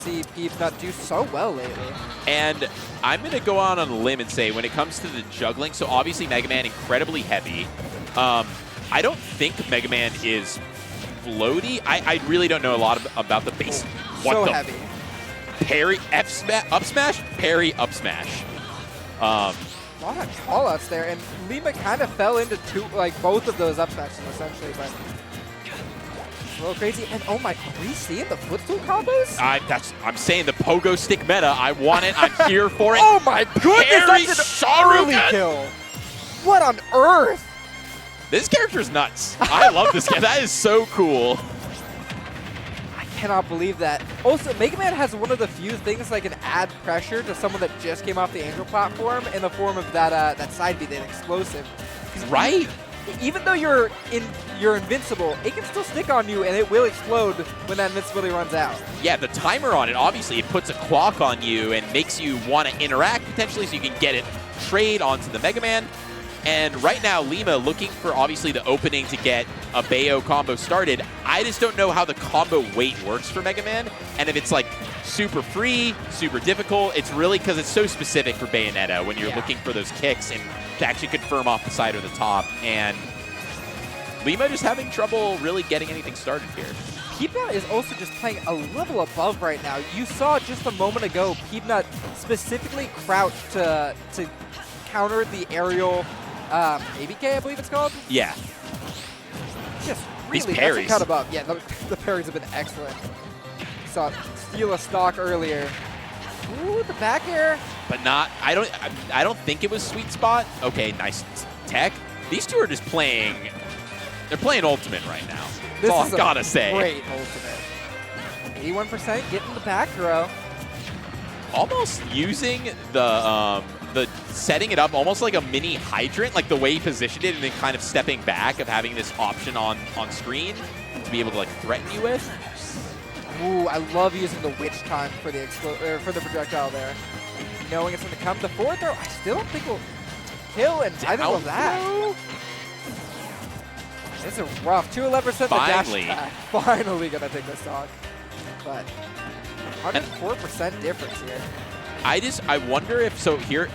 see Peabnut do so well lately. And I'm going to go out on a limb and say when it comes to the juggling, so obviously Mega Man incredibly heavy. I don't think Mega Man is floaty. I really don't know a lot about the base. So heavy. Parry, up smash, parry, up smash. A lot of callouts there, and Lima kind of fell into both of those up smashes essentially, but it's a little crazy. And oh my, are we seeing the footstool combos? I'm saying the pogo stick meta. I want it. I'm here for it. Oh my goodness, that's an early kill. What on earth? This character's nuts. I love this guy. That is so cool. I cannot believe that. Also, Mega Man has one of the few things that can add pressure to someone that just came off the Angel platform in the form of that side B, that explosive. Right. Even though you're invincible, it can still stick on you and it will explode when that invincibility runs out. Yeah, the timer on it, obviously, it puts a clock on you and makes you want to interact potentially so you can get it trade onto the Mega Man. And right now, Lima looking for, obviously, the opening to get a Bayo combo started. I just don't know how the combo weight works for Mega Man. And if it's, like, super free, super difficult, it's really because it's so specific for Bayonetta when you're looking for those kicks and to actually confirm off the side or the top. And Lima just having trouble really getting anything started here. Peabnut is also just playing a level above right now. You saw just a moment ago, Peabnut specifically crouched to counter the aerial ABK, I believe it's called? Yeah. Just These really, parries. that's a cut above. Yeah, the parries have been excellent. Saw steal a stock earlier. Ooh, the back air. But not, I don't think it was sweet spot. Okay, nice tech. These two are just playing, they're playing Ultimate right now. That's all I gotta say. Great Ultimate. 81% getting the back throw. Almost using the setting it up almost like a mini hydrant, like the way he positioned it and then kind of stepping back of having this option on screen to be able to like threaten you with. Ooh, I love using the witch time for the projectile there. Knowing it's going to come. The forward throw, I still don't think will kill, and I don't know that. This is rough. 211% the dash attack. Finally going to take this stock. But 104% difference here. I wonder if, so here,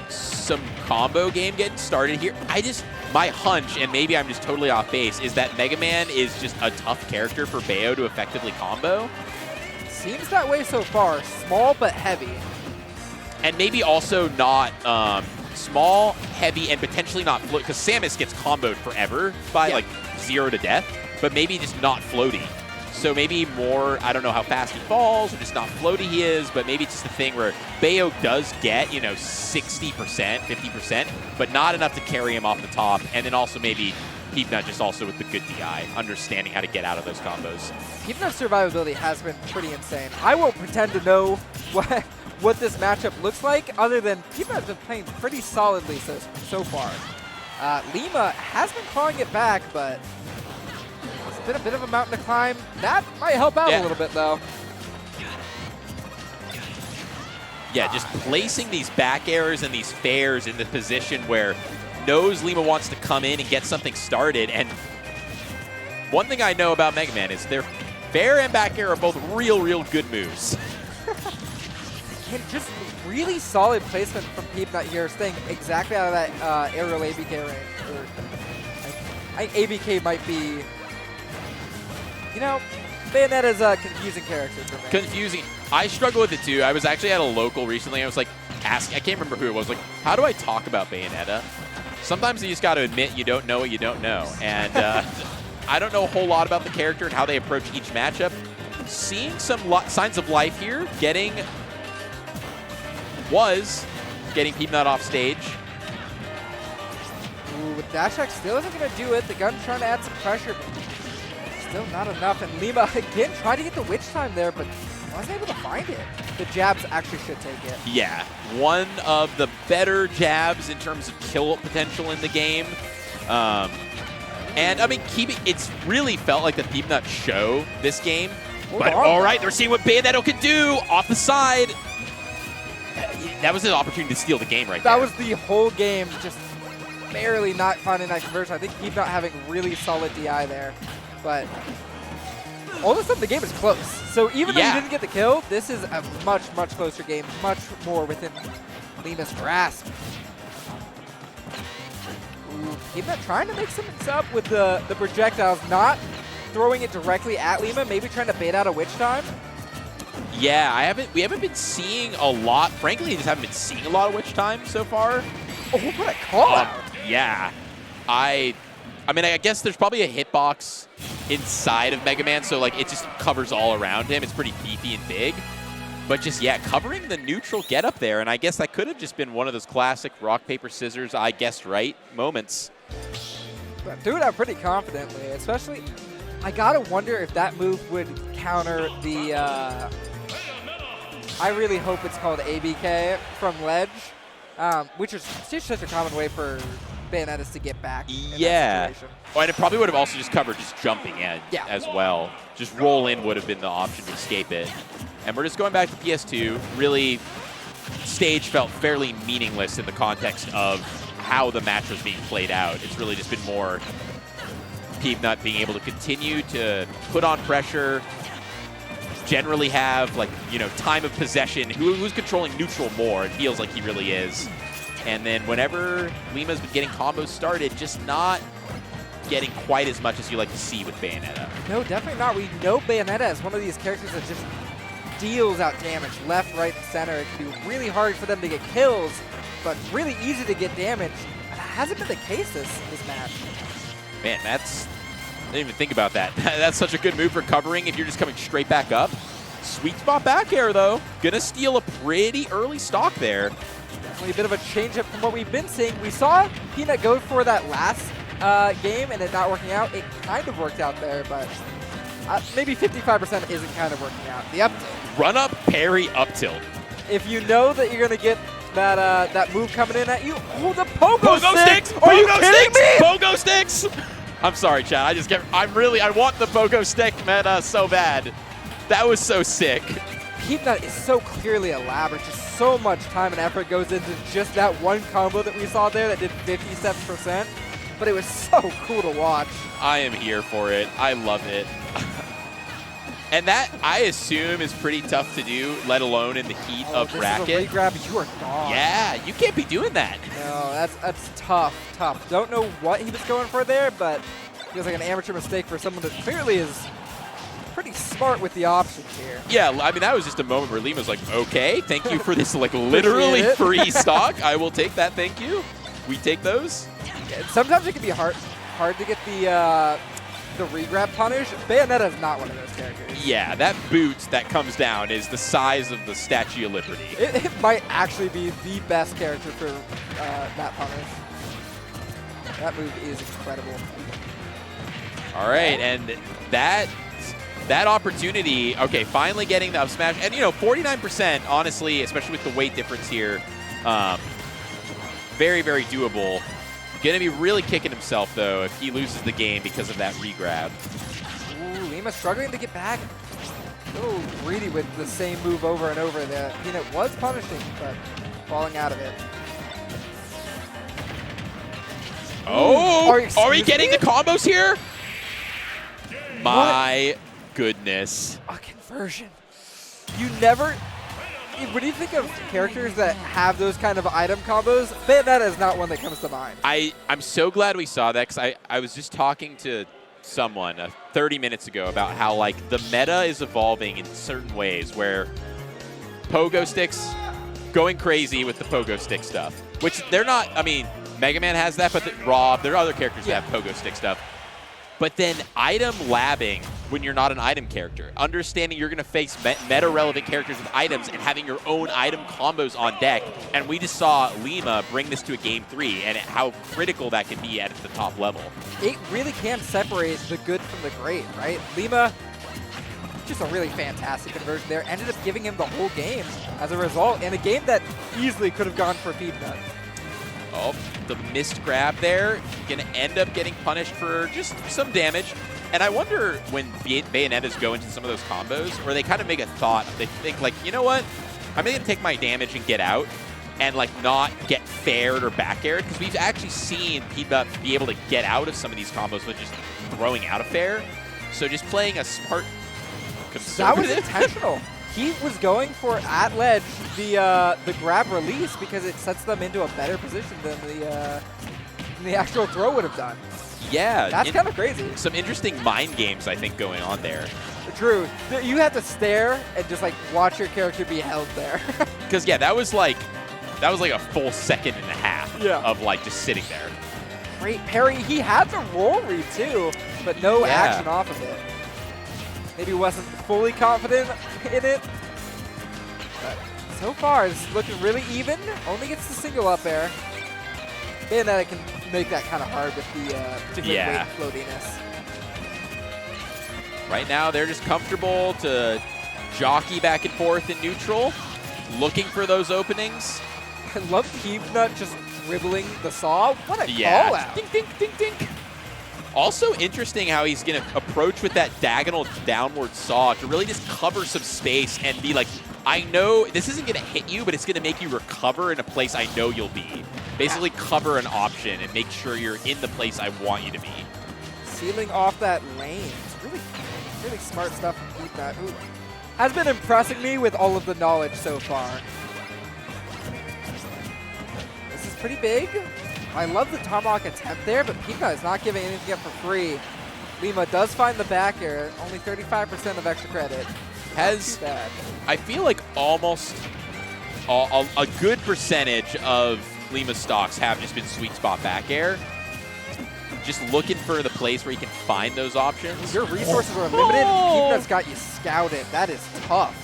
some combo game getting started here. My hunch, and maybe I'm just totally off base, is that Mega Man is just a tough character for Bayo to effectively combo. Seems that way so far. Small but heavy. And maybe also not small, heavy, and potentially not float, because Samus gets comboed forever by like 0 to death, but maybe just not floaty. So maybe more, I don't know how fast he falls or just not floaty he is, but maybe it's just a thing where Bayo does get, 60%, 50%, but not enough to carry him off the top. And then also maybe Peabnut just also with the good DI, understanding how to get out of those combos. Peabnut's survivability has been pretty insane. I won't pretend to know what this matchup looks like, other than Peabnut's been playing pretty solidly so far. Lima has been clawing it back, but it's been a bit of a mountain to climb. That might help out a little bit, though. Yeah, just placing these back airs and these fairs in the position where knows Lima wants to come in and get something started. And one thing I know about Mega Man is their fair and back air are both real good moves. And just really solid placement from Peabnut here, staying exactly out of that aerial ABK range. I think ABK might be, Bayonetta's a confusing character for me. Confusing. I struggle with it too. I was actually at a local recently. I was like asking, I can't remember who it was, like, how do I talk about Bayonetta? Sometimes you just got to admit you don't know what you don't know. And I don't know a whole lot about the character and how they approach each matchup. Seeing some signs of life here, getting Peabnut off stage. Ooh, with dash attack still isn't going to do it. The gun's trying to add some pressure, but still not enough. And Lima, again, trying to get the witch time there, but wasn't able to find it. The jabs actually should take it. Yeah, one of the better jabs in terms of kill potential in the game. And, I mean, it's really felt like the Peabnut show this game. But, all right, they're seeing what Bayonetta can do off the side. That was an opportunity to steal the game right there. That was the whole game, just barely not finding that conversion. I think Peabnut having really solid DI there. But all of a sudden the game is close. So even though Yeah. you didn't get the kill, this is a much, much closer game, much more within Lima's grasp. Ooh, Peabnut trying to make things up with the projectiles, not throwing it directly at Lima, maybe trying to bait out a witch time. Yeah, we haven't been seeing a lot. Frankly, I just haven't been seeing a lot of witch time so far. Oh, what a call out. Yeah. I mean, I guess there's probably a hitbox inside of Mega Man, so like it just covers all around him. It's pretty beefy and big. But just, yeah, covering the neutral get up there, and I guess that could have just been one of those classic rock, paper, scissors, I guessed right moments. But do it out pretty confidently, especially, I gotta wonder if that move would counter the, I really hope it's called ABK from Ledge, which is just such a common way for Bayonettas to get back in that situation. Oh, and it probably would have also just covered just jumping in as well. Just roll in would have been the option to escape it. And we're just going back to PS2. Really, stage felt fairly meaningless in the context of how the match was being played out. It's really just been more Peabnut being able to continue to put on pressure, generally have, like, you know, time of possession. Who's controlling neutral more? It feels like he really is. And then whenever Lima's been getting combos started, just not getting quite as much as you like to see with Bayonetta. No, definitely not. We know Bayonetta is one of these characters that just deals out damage left, right, and center. It can be really hard for them to get kills, but really easy to get damage. And that hasn't been the case this match. Man, I didn't even think about that. That's such a good move for covering if you're just coming straight back up. Sweet spot back air, though. Gonna steal a pretty early stock there. Definitely a bit of a change-up from what we've been seeing. We saw Peanut go for that last game and it not working out. It kind of worked out there, but maybe 55% isn't kind of working out. The up tilt. Run up, parry, up tilt. If you know that you're gonna get that move coming in at you, oh, the pogo sticks! Are you kidding me? Pogo sticks! I'm sorry, Chad. I want the pogo stick meta so bad. That was so sick. Peabnut is so clearly elaborate. Just so much time and effort goes into just that one combo that we saw there that did 57%. But it was so cool to watch. I am here for it. I love it. And that, I assume, is pretty tough to do, let alone in the heat of racket. This is a regrab, you are gone. Yeah, you can't be doing that. No, that's tough. Don't know what he was going for there, but feels like an amateur mistake for someone that clearly is pretty smart with the options here. Yeah, I mean, that was just a moment where Lima's like, okay, thank you for this, like, literally free stock. I will take that, thank you. We take those. Yeah, sometimes it can be hard to get the regrab punish. Bayonetta is not one of those characters. Yeah, that boot that comes down is the size of the Statue of Liberty. It might actually be the best character for that punish. That move is incredible. All right, and that opportunity, okay, finally getting the up smash. And, you know, 49%, honestly, especially with the weight difference here, very, very doable. Going to be really kicking himself, though, if he loses the game because of that regrab. Ooh, Lima struggling to get back. A little greedy with the same move over and over there. Peanut was punishing, but falling out of it. Oh, Ooh, are we getting the combos here? My goodness. A conversion. You never... When you think of characters that have those kind of item combos, Bayonetta is not one that comes to mind. I'm so glad we saw that, because I was just talking to someone 30 minutes ago about how, like, the meta is evolving in certain ways where pogo sticks going crazy with the pogo stick stuff, which they're not, I mean, Mega Man has that, but Rob, there are other characters that have pogo stick stuff. But then item labbing when you're not an item character. Understanding you're going to face meta-relevant characters with items and having your own item combos on deck. And we just saw Lima bring this to a Game 3 and how critical that can be at the top level. It really can separate the good from the great, right? Lima, just a really fantastic conversion there. Ended up giving him the whole game as a result. And a game that easily could have gone for Peabnut. Oh, the missed grab there. Going to end up getting punished for just some damage. And I wonder when Bayonettas go into some of those combos where they kind of make a thought. They think, like, you know what? I'm going to take my damage and get out and, like, not get faired or back aired. Because we've actually seen Peabnut be able to get out of some of these combos with just throwing out a fair. So just playing a smart conservative. That was intentional. He was going for at ledge the grab release because it sets them into a better position than the actual throw would have done. Yeah. That's kind of crazy. Some interesting mind games, I think, going on there. True. You have to stare and just like watch your character be held there. Because yeah, that was like a full second and a half Yeah. of like just sitting there. Great parry. He had the roll read too, but no Yeah. action off of it. Maybe wasn't fully confident in it. But so far, it's looking really even. Only gets the single up air. Bayonetta can make that kind of hard with the particular Yeah. weight floatiness. Right now, they're just comfortable to jockey back and forth in neutral, looking for those openings. I love Peabnut just dribbling the saw. What a call out. Dink, dink, dink, dink. Also interesting how he's going to approach with that diagonal downward saw to really just cover some space and be like, I know this isn't going to hit you, but it's going to make you recover in a place I know you'll be. Basically cover an option and make sure you're in the place I want you to be. Sealing off that lane. It's really smart stuff from Peabnut, who has been impressing me with all of the knowledge so far. This is pretty big. I love the tomahawk attempt there, but Peabnut is not giving anything up for free. Lima does find the back air, only 35% of extra credit. Has, Not too bad. I feel like almost a good percentage of Lima stocks have just been sweet spot back air. Just looking for the place where you can find those options. Your resources are limited, Peabnut's got you scouted. That is tough.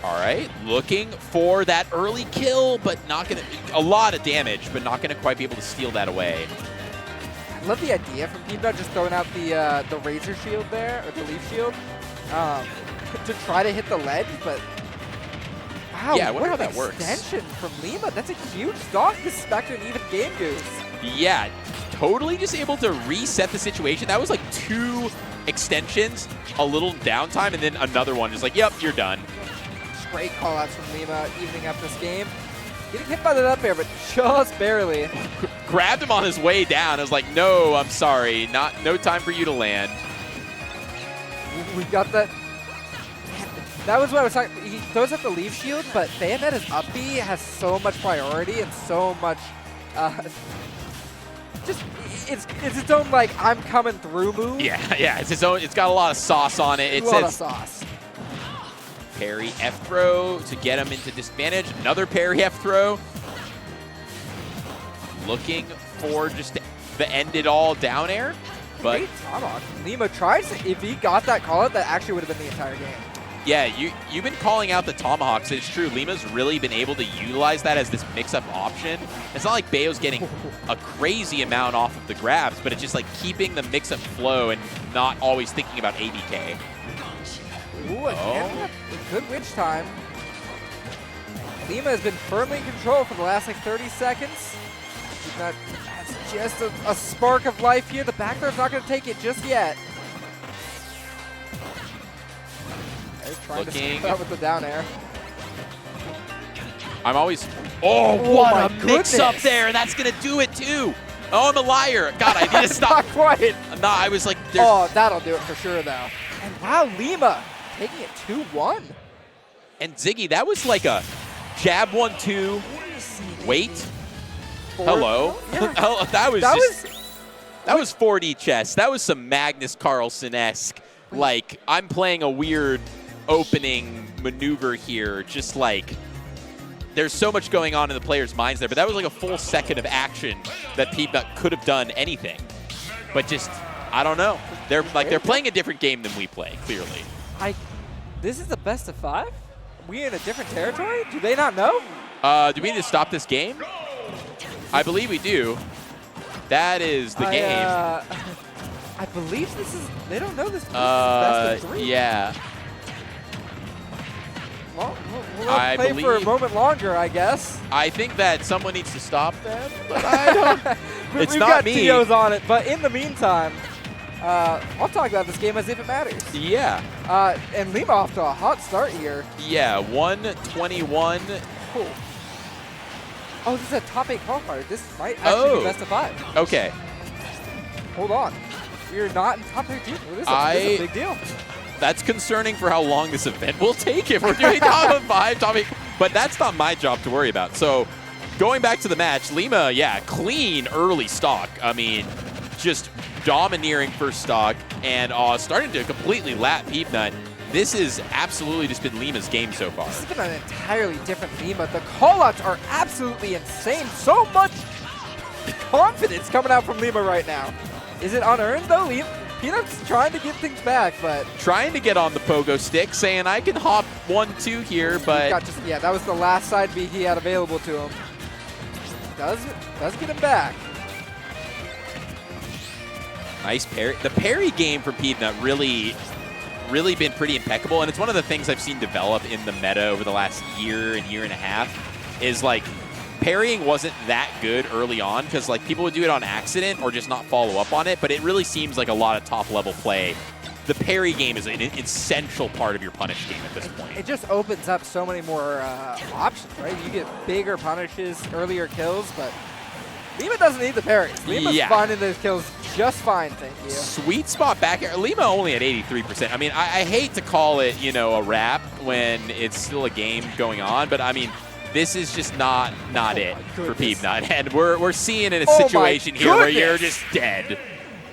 All right, looking for that early kill, but not gonna, a lot of damage, but not gonna quite be able to steal that away. I love the idea from Peabnut just throwing out the razor shield there, or the leaf shield, to try to hit the ledge, but wow, Yeah, I wonder what how an that works. extension from Lima. That's a huge stock. This is back to an even game goose. Yeah, totally just able to reset the situation. That was like 2 extensions, a little downtime, and then another one. Just like, yep, you're done. Great call-outs from Lima, evening up this game. Getting hit by that up air, but just barely. Grabbed him on his way down. I was like, no, I'm sorry. No time for you to land. We got that. That was what I was talking. He throws out the leaf shield, but Bayonetta's up B has so much priority and so much. Just it's its own like I'm coming through move. Yeah, it's its own. It's got a lot of sauce on it. It A lot of says sauce. parry F throw to get him into disadvantage. Another parry F throw. Looking for just the end it all down air. But Great tomahawk. Lima tries it. If he got that call out, that actually would have been the entire game. yeah, you've been calling out the tomahawks. It's true. Lima's really been able to utilize that as this mix-up option. It's not like Bayo's getting a crazy amount off of the grabs, but it's just like keeping the mix-up flow and not always thinking about ABK. Ooh, again, a good witch time. Lima has been firmly in control for the last like 30 seconds. That's just a spark of life here. The back throw's not going to take it just yet. They're trying to step out with the down air. I'm always... Oh, what my a mix-up goodness. there. That's going to do it, too. Oh, I'm a liar. God, I need to stop. Not quite. No, I was like... there's- Oh, that'll do it for sure, though. And wow, Lima taking it 2-1. And Ziggy, that was like a jab 1-2, wait. Hello. Yeah. Oh, that was 4D chess. That was some Magnus Carlsen-esque. Like, I'm playing a weird opening maneuver here. Just like, there's so much going on in the players' minds there. But that was like a full second of action that Peabnut could have done anything. But just, I don't know. They're playing a different game than we play, clearly. This is the best of 5? We in a different territory? Do they not know? Do we need to stop this game? I believe we do. That is the game. I believe this is. They don't know this. This is best of 3. Yeah. Well, we'll I play for a believe- moment longer, I guess. I think that someone needs to stop them, but I don't. It's We've not got me. TOs on it, but in the meantime, I'll talk about this game as if it matters. Yeah. And Lima off to a hot start here. Yeah, 121. Cool. Oh, this is a top 8 qualifier. This might actually be best of 5. Okay. Hold on. we're not in top 13. Well, this is a big deal. That's concerning for how long this event will take if we're doing top 5, top 8. But that's not my job to worry about. So going back to the match, Lima, yeah, clean early stock. I mean, just domineering first stock and starting to completely lap Peabnut. This has absolutely just been Lima's game so far. This has been an entirely different Lima. The callouts are absolutely insane. So much confidence coming out from Lima right now. Is it unearned though? Peanut's trying to get things back, but trying to get on the pogo stick, saying I can hop 1-2 here, but yeah, that was the last side B he had available to him. Does get him back. Nice parry. The parry game for Peabnut really been pretty impeccable, and it's one of the things I've seen develop in the meta over the last year and a half is like parrying wasn't that good early on because like people would do it on accident or just not follow up on it, but it really seems like a lot of top level play. The parry game is an essential part of your punish game at this point. It just opens up so many more options, right? You get bigger punishes, earlier kills, but Lima doesn't need the parries. Lima's finding those kills just fine, thank you. Sweet spot back here. Lima only at 83%. I mean, I hate to call it, you know, a wrap when it's still a game going on, but I mean, this is just not it for Peabnut. And we're seeing in a situation here where you're just dead.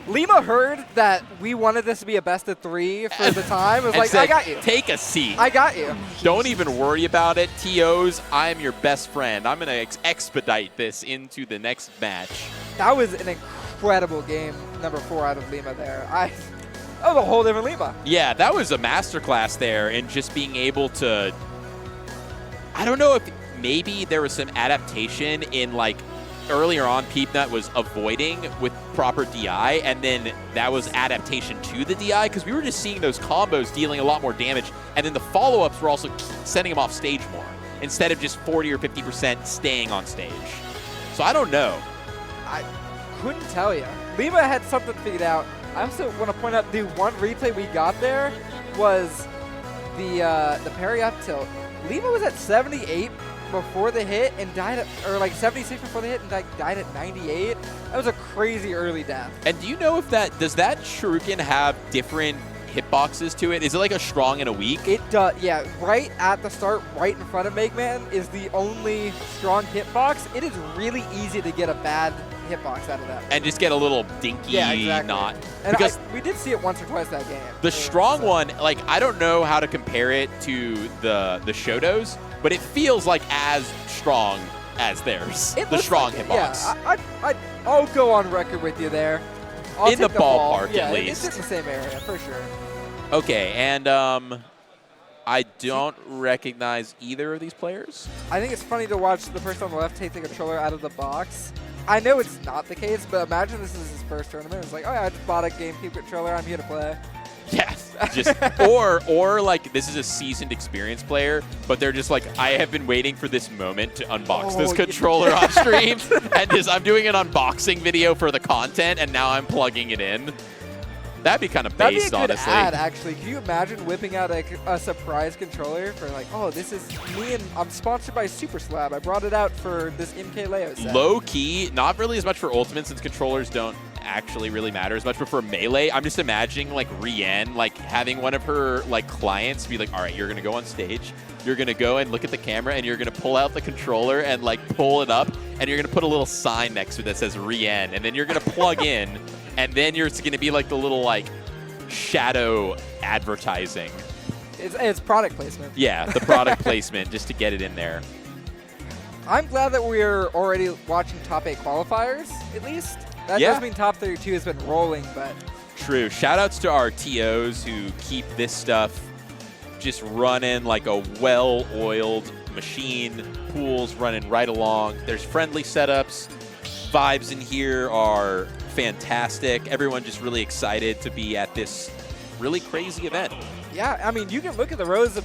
Lima heard that we wanted this to be a best of 3 for the time. It was like, said, I got you. Take a seat. I got you. Don't even worry about it. TOs, I'm your best friend. I'm going to expedite this into the next match. That was an incredible game, number 4 out of Lima there. That was a whole different Lima. Yeah, that was a masterclass there in just being able to, I don't know if maybe there was some adaptation in like, earlier on, Peabnut was avoiding with proper DI, and then that was adaptation to the DI, because we were just seeing those combos dealing a lot more damage, and then the follow-ups were also sending him off stage more, instead of just 40 or 50% staying on stage. So I don't know. I couldn't tell you. Lima had something figured out. I also want to point out the one replay we got there was the parry up tilt. Lima was at 78 before the hit and died at, or like 76 before the hit and died at 98. That was a crazy early death. And do you know if does that shuriken have different hitboxes to it? Is it like a strong and a weak? It does, yeah. Right at the start, right in front of Megman is the only strong hitbox. It is really easy to get a bad hitbox out of that. And just get a little dinky knot. And because we did see it once or twice that game. The strong one, like, I don't know how to compare it to the Shotos, but it feels like as strong as theirs. The strong hitbox. Yeah, I'll go on record with you there. I'll in the ballpark, at least. It's in the same area, for sure. Okay, and I don't recognize either of these players. I think it's funny to watch the person on the left take the controller out of the box. I know it's not the case, but imagine this is his first tournament. It's like, oh yeah, I just bought a GameCube controller. I'm here to play. Yes, just or like this is a seasoned, experienced player, but they're just like, I have been waiting for this moment to unbox this controller on stream, and I'm doing an unboxing video for the content, and now I'm plugging it in. That'd be kind of based, honestly. honestly. Ad, actually. Can you imagine whipping out a surprise controller for like, oh, this is me and I'm sponsored by Super Slab. I brought it out for this MK Leo set. Low key, not really as much for Ultimate since controllers don't actually really matter as much, but for Melee, I'm just imagining like Rien, like having one of her like clients be like, all right, you're gonna go on stage, you're gonna go and look at the camera, and you're gonna pull out the controller and like pull it up, and you're gonna put a little sign next to it that says Rien, and then you're gonna plug in, and then you're gonna be like the little like shadow advertising. It's product placement. Yeah, the product placement just to get it in there. I'm glad that we're already watching top 8 qualifiers, at least. That does mean top 32 has been rolling, but... True. Shoutouts to our TOs who keep this stuff just running like a well-oiled machine. Pools running right along. There's friendly setups. Vibes in here are fantastic. Everyone just really excited to be at this really crazy event. Yeah, I mean, you can look at the rows of